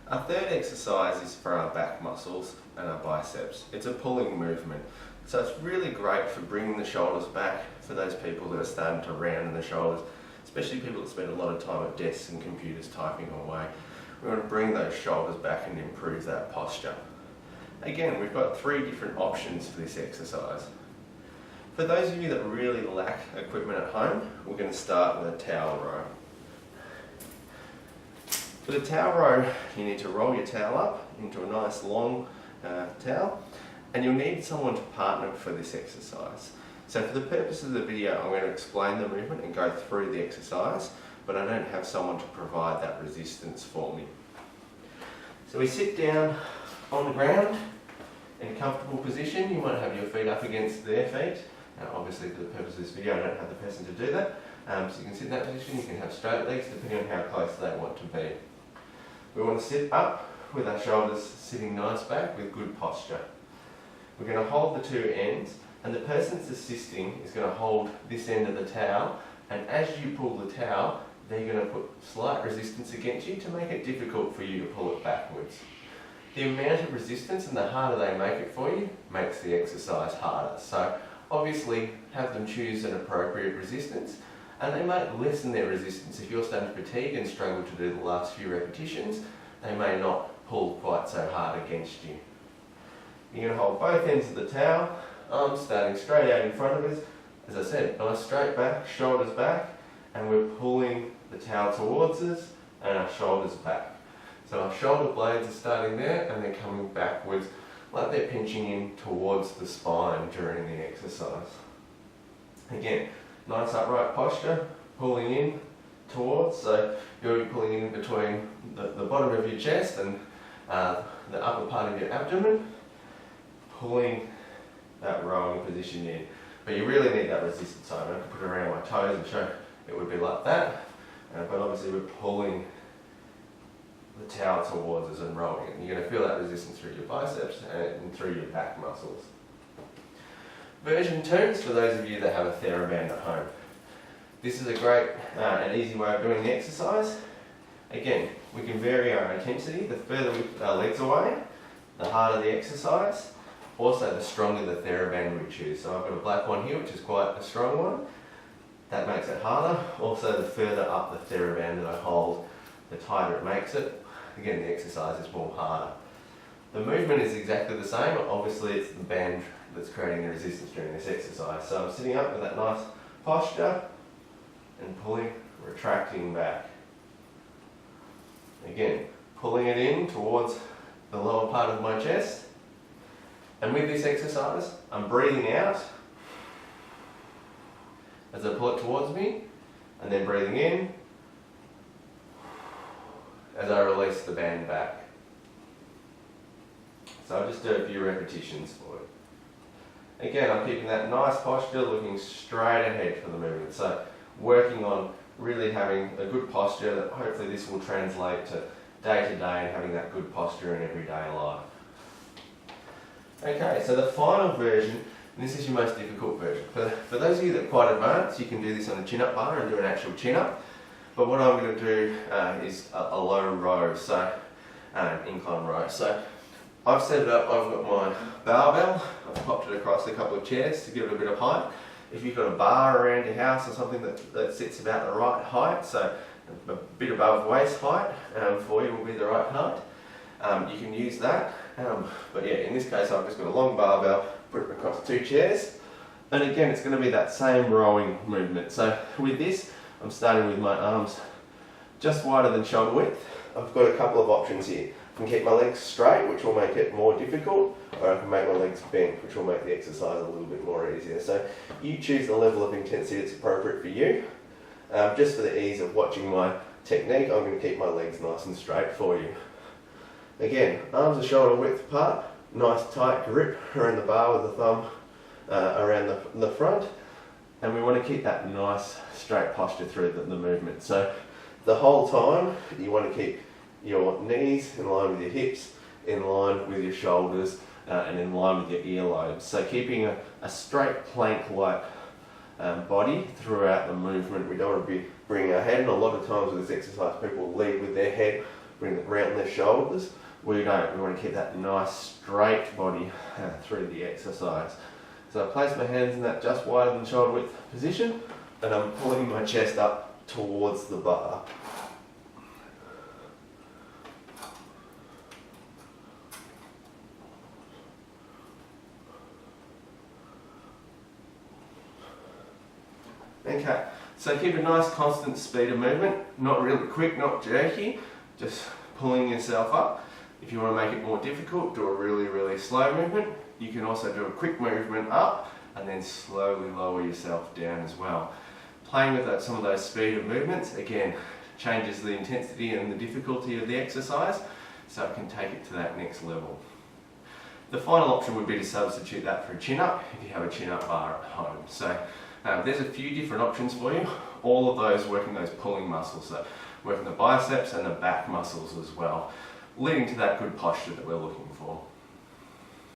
Our third exercise is for our back muscles and our biceps. It's a pulling movement. So it's really great for bringing the shoulders back for those people that are starting to round in the shoulders, especially people that spend a lot of time at desks and computers typing away. We want to bring those shoulders back and improve that posture. Again, we've got 3 different options for this exercise. For those of you that really lack equipment at home, we're going to start with a towel row. For the towel row, you need to roll your towel up into a nice long towel, and you'll need someone to partner for this exercise. So for the purpose of the video, I'm going to explain the movement and go through the exercise, but I don't have someone to provide that resistance for me. So we sit down on the ground in a comfortable position. You might have your feet up against their feet. Obviously for the purpose of this video, I don't have the person to do that. So you can sit in that position, you can have straight legs depending on how close they want to be. We want to sit up with our shoulders sitting nice back with good posture. We're going to hold the 2 ends, and the person that's assisting is going to hold this end of the towel, and as you pull the towel, they're going to put slight resistance against you to make it difficult for you to pull it backwards. The amount of resistance and the harder they make it for you makes the exercise harder. So obviously have them choose an appropriate resistance, and they might lessen their resistance. If you're starting to fatigue and struggle to do the last few repetitions, they may not pull quite so hard against you. You're going to hold both ends of the towel, arms starting straight out in front of us. As I said, nice straight back, shoulders back, and we're pulling the towel towards us and our shoulders back. So our shoulder blades are starting there and they're coming backwards like they're pinching in towards the spine during the exercise. Again, nice upright posture, pulling in towards, so you're pulling in between the bottom of your chest and the upper part of your abdomen, pulling that rowing position in. But you really need that resistance. So I'm going to put it around my toes and show it would be like that, but obviously we're pulling the towel towards us and rolling it. And you're going to feel that resistance through your biceps and through your back muscles. Version 2 is for those of you that have a TheraBand at home. This is a great and easy way of doing the exercise. Again, we can vary our intensity. The further we put our legs away, the harder the exercise. Also, the stronger the TheraBand we choose. So I've got a black one here, which is quite a strong one. That makes it harder. Also, the further up the TheraBand that I hold, the tighter it makes it. Again, the exercise is more harder. The movement is exactly the same. Obviously, it's the band that's creating the resistance during this exercise. So I'm sitting up with that nice posture and pulling, retracting back. Again, pulling it in towards the lower part of my chest. And with this exercise, I'm breathing out as I pull it towards me, and then breathing in as I release the band back. So I'll just do a few repetitions for you. Again, I'm keeping that nice posture, looking straight ahead for the movement. So working on really having a good posture, that hopefully this will translate to day and having that good posture in everyday life. Okay, so the final version, and this is your most difficult version. For those of you that are quite advanced, you can do this on a chin-up bar and do an actual chin-up. But what I'm going to do is a low row, so an incline row. So I've set it up, I've got my barbell, I've popped it across a couple of chairs to give it a bit of height. If you've got a bar around your house or something that sits about the right height, so a bit above waist height for you will be the right height, you can use that. But yeah, in this case I've just got a long barbell, put it across 2 chairs, and again it's going to be that same rowing movement. So with this, I'm starting with my arms just wider than shoulder width. I've got a couple of options here. I can keep my legs straight, which will make it more difficult, or I can make my legs bent, which will make the exercise a little bit more easier. So you choose the level of intensity that's appropriate for you. Just for the ease of watching my technique, I'm going to keep my legs nice and straight for you. Again, arms are shoulder width apart, nice tight grip around the bar with the thumb around the front, and we want to keep that nice straight posture through the movement. So the whole time you want to keep your knees in line with your hips, in line with your shoulders, and in line with your earlobes. So keeping a straight plank-like body throughout the movement. We don't want to be bringing our head, and a lot of times with this exercise people lead with their head bring the round the shoulders. We don't. We want to keep that nice straight body through the exercise. So I place my hands in that just wider than shoulder width position, and I'm pulling my chest up towards the bar. Okay, so keep a nice constant speed of movement, not really quick, not jerky, just pulling yourself up. If you want to make it more difficult, do a really slow movement. You can also do a quick movement up and then slowly lower yourself down as well. Playing with some of those speed of movements, again, changes the intensity and the difficulty of the exercise, so it can take it to that next level. The final option would be to substitute that for a chin-up if you have a chin-up bar at home. So there's a few different options for you, all of those working those pulling muscles, so working the biceps and the back muscles as well, leading to that good posture that we're looking for.